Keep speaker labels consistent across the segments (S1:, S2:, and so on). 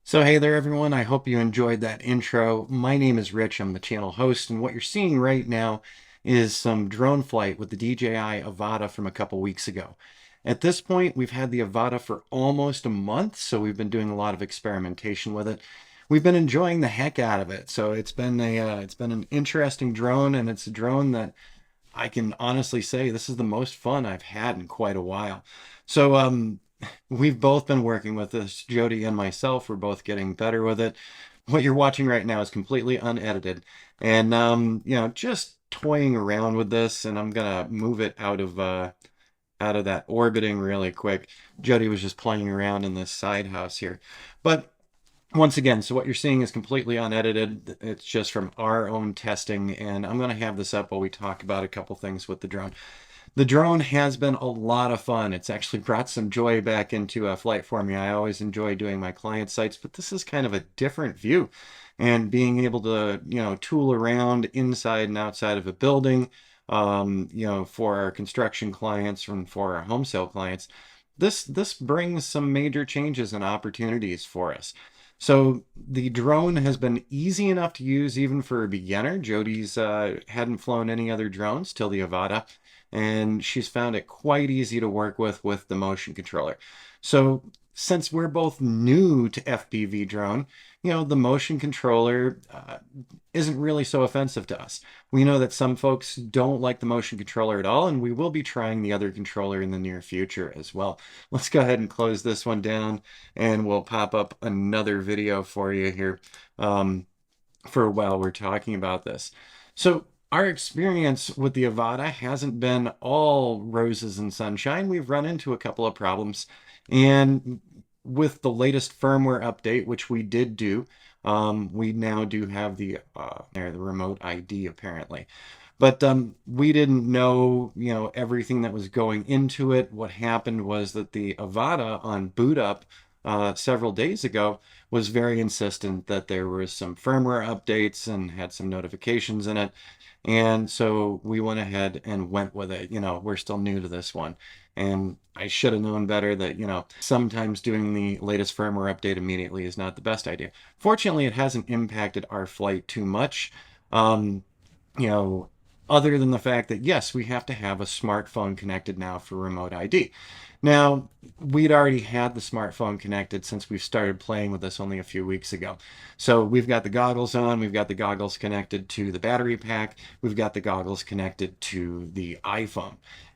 S1: So hey there everyone, I hope you enjoyed that intro. My name is Rich, I'm the channel host, and what you're seeing right now is some drone flight with the DJI Avata from a couple weeks ago. At this point, we've had the Avata for almost a month, so we've been doing a lot of experimentation with it. We've been enjoying the heck out of it. So it's been an interesting drone, and it's a drone that I can honestly say this is the most fun I've had in quite a while. So we've both been working with this, Jody and myself. We're both getting better with it. What you're watching right now is completely unedited, and just toying around with this. And I'm gonna move it out of that orbiting really quick. Jody was just playing around in this side house here, but once again, so what you're seeing is completely unedited. It's just from our own testing, and I'm going to have this up while we talk about a couple things with the drone. The drone has been a lot of fun. It's actually brought some joy back into a flight for me. I always enjoy doing my client sites, but this is kind of a different view. And being able to, tool around inside and outside of a building, for our construction clients and for our home sale clients, this brings some major changes and opportunities for us. So the drone has been easy enough to use even for a beginner. Jody's hadn't flown any other drones till the Avata, and she's found it quite easy to work with the motion controller. So since we're both new to FPV drone, the motion controller isn't really so offensive to us. We know that some folks don't like the motion controller at all, and we will be trying the other controller in the near future as well. Let's go ahead and close this one down, and we'll pop up another video for you here for while we're talking about this. So our experience with the Avata hasn't been all roses and sunshine. We've run into a couple of problems, and with the latest firmware update, which we did do, we now do have the remote ID apparently. But we didn't know, everything that was going into it. What happened was that the Avata on boot up several days ago was very insistent that there was some firmware updates and had some notifications in it. And so we went ahead and went with it. We're still new to this one. And I should have known better that, sometimes doing the latest firmware update immediately is not the best idea. Fortunately, it hasn't impacted our flight too much. Um, you know, Other than the fact that, yes, we have to have a smartphone connected now for remote ID. Now, we'd already had the smartphone connected since we started playing with this only a few weeks ago. So we've got the goggles on, we've got the goggles connected to the battery pack, we've got the goggles connected to the iPhone.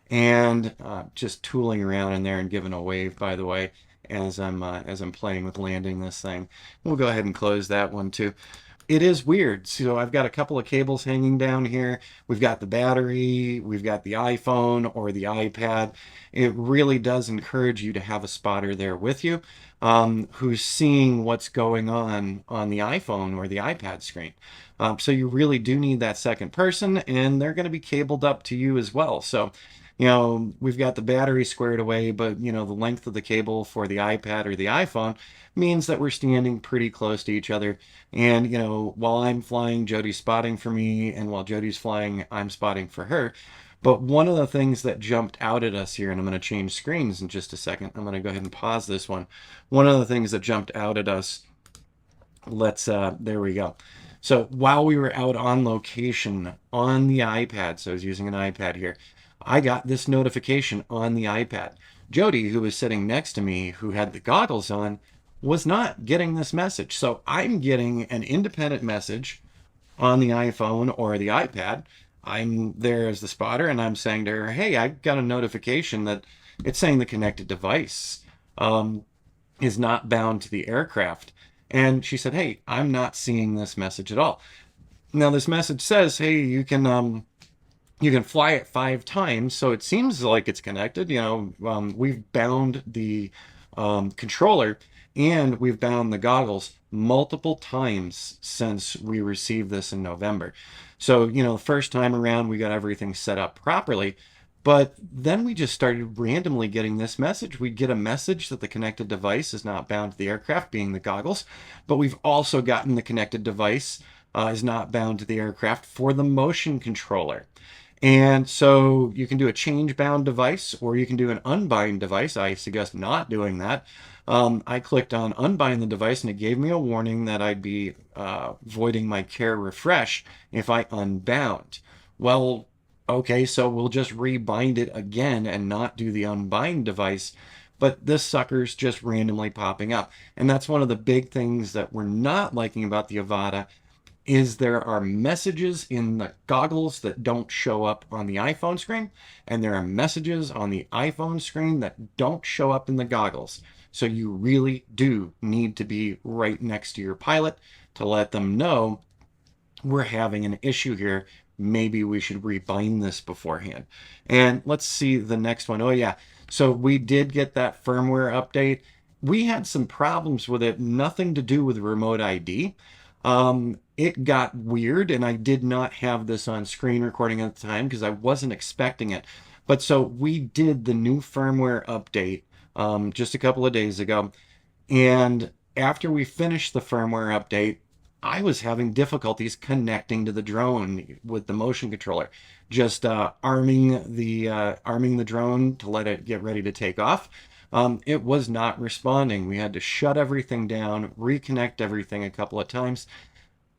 S1: And just tooling around in there and giving a wave, by the way, as I'm playing with landing this thing. We'll go ahead and close that one too. It is weird. So I've got a couple of cables hanging down here. We've got the battery, we've got the iPhone or the iPad. It really does encourage you to have a spotter there with you, who's seeing what's going on the iPhone or the iPad screen. So you really do need that second person, and they're going to be cabled up to you as well. So we've got the battery squared away, but, the length of the cable for the iPad or the iPhone means that we're standing pretty close to each other. And, while I'm flying, Jody's spotting for me, and while Jody's flying, I'm spotting for her. But one of the things that jumped out at us here, and I'm going to change screens in just a second. I'm going to go ahead and pause this one. One of the things that jumped out at us, there we go. So while we were out on location on the iPad, so I was using an iPad here, I got this notification on the iPad. Jody, who was sitting next to me, who had the goggles on, was not getting this message. So I'm getting an independent message on the iPhone or the iPad. I'm there as the spotter, and I'm saying to her, hey, I got a notification that it's saying the connected device is not bound to the aircraft. And she said, hey, I'm not seeing this message at all. Now, this message says, hey, you can fly it 5 times, so it seems like it's connected. We've bound the controller, and we've bound the goggles multiple times since we received this in November. So, the first time around, we got everything set up properly, but then we just started randomly getting this message. We'd get a message that the connected device is not bound to the aircraft, being the goggles, but we've also gotten the connected device is not bound to the aircraft for the motion controller. And so you can do a change bound device or you can do an unbind device. I suggest not doing that. I clicked on unbind the device and it gave me a warning that I'd be voiding my care refresh if I unbound. Well, okay, so we'll just rebind it again and not do the unbind device. But this sucker's just randomly popping up. And that's one of the big things that we're not liking about the Avata is there are messages in the goggles that don't show up on the iPhone screen, and there are messages on the iPhone screen that don't show up in the goggles. So you really do need to be right next to your pilot to let them know we're having an issue here. Maybe we should rebind this beforehand. And let's see the next one. Oh, yeah. So we did get that firmware update. We had some problems with it, nothing to do with remote ID. It got weird, and I did not have this on screen recording at the time because I wasn't expecting it. But so we did the new firmware update just a couple of days ago. And after we finished the firmware update, I was having difficulties connecting to the drone with the motion controller. Just arming the drone to let it get ready to take off. It was not responding. We had to shut everything down, reconnect everything a couple of times.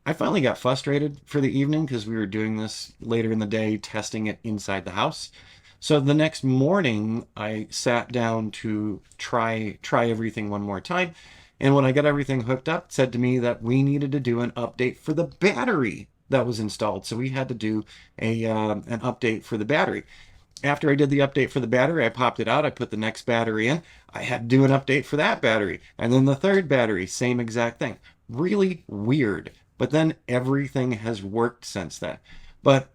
S1: I finally got frustrated for the evening because we were doing this later in the day, testing it inside the house. So the next morning, I sat down to try everything one more time. And when I got everything hooked up, it said to me that we needed to do an update for the battery that was installed. So we had to do an update for the battery. After I did the update for the battery, I popped it out. I put the next battery in. I had to do an update for that battery. And then the third battery, same exact thing. Really weird. But then everything has worked since then. But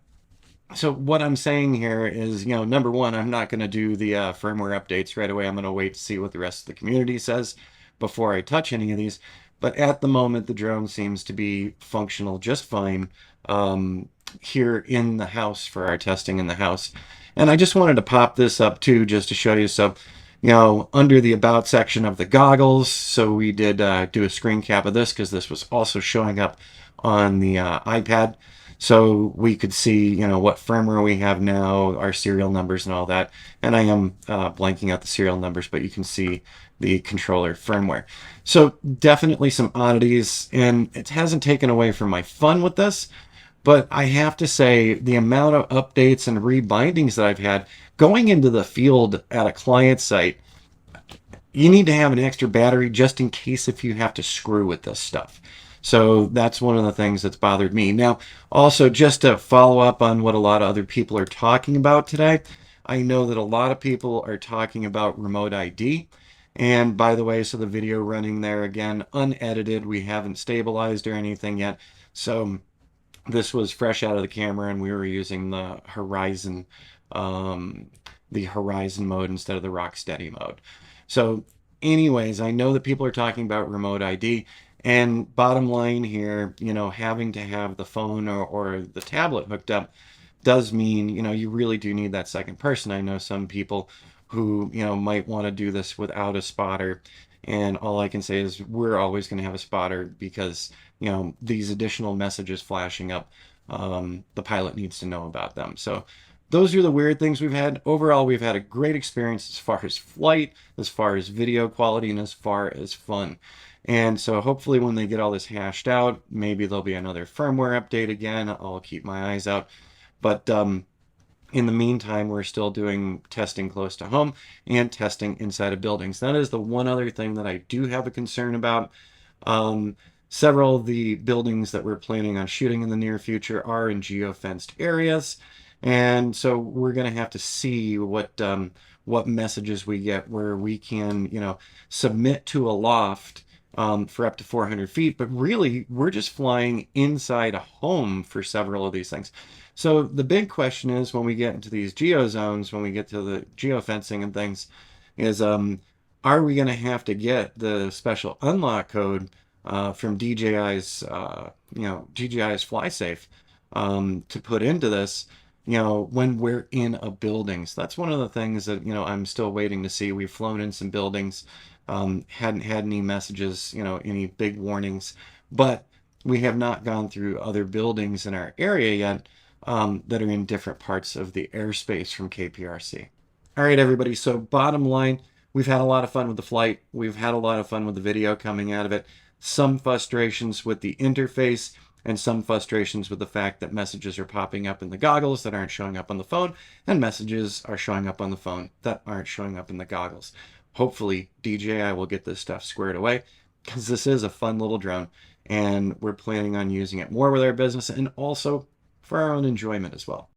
S1: so what I'm saying here is, number one, I'm not going to do the firmware updates right away. I'm going to wait to see what the rest of the community says before I touch any of these. But at the moment, the drone seems to be functional just fine here in the house for our testing in the house. And I just wanted to pop this up too, just to show you. So, under the about section of the goggles, so we did do a screen cap of this because this was also showing up on the iPad. So we could see, what firmware we have now, our serial numbers and all that. And I am blanking out the serial numbers, but you can see the controller firmware. So definitely some oddities, and it hasn't taken away from my fun with this. But I have to say, the amount of updates and rebindings that I've had going into the field at a client site, you need to have an extra battery just in case if you have to screw with this stuff. So that's one of the things that's bothered me. Now, also, just to follow up on what a lot of other people are talking about today, I know that a lot of people are talking about remote ID. And by the way, so the video running there again, unedited, we haven't stabilized or anything yet. So this was fresh out of the camera and we were using um, the horizon mode instead of the rock steady mode. So anyways, I know that people are talking about remote ID, and bottom line here, having to have the phone or the tablet hooked up does mean, you really do need that second person. I know some people who, might want to do this without a spotter. And all I can say is we're always going to have a spotter because, these additional messages flashing up, the pilot needs to know about them. So those are the weird things we've had. Overall, we've had a great experience as far as flight, as far as video quality, and as far as fun. And so hopefully when they get all this hashed out, maybe there'll be another firmware update again. I'll keep my eyes out. But in the meantime, we're still doing testing close to home and testing inside of buildings. That is the one other thing that I do have a concern about. Several of the buildings that we're planning on shooting in the near future are in geofenced areas. And so we're going to have to see what messages we get where we can, submit to a loft for up to 400 feet. But really, we're just flying inside a home for several of these things. So the big question is when we get into these geozones, when we get to the geofencing and things, is are we going to have to get the special unlock code from DJI's, DJI's FlySafe to put into this, when we're in a building? So that's one of the things that, I'm still waiting to see. We've flown in some buildings, hadn't had any messages, any big warnings, but we have not gone through other buildings in our area yet. that are in different parts of the airspace from KPRC. All right, everybody. So bottom line, we've had a lot of fun with the flight. We've had a lot of fun with the video coming out of it. Some frustrations with the interface and some frustrations with the fact that messages are popping up in the goggles that aren't showing up on the phone, and messages are showing up on the phone that aren't showing up in the goggles. Hopefully, DJI will get this stuff squared away, because this is a fun little drone, and we're planning on using it more with our business and also for our own enjoyment as well.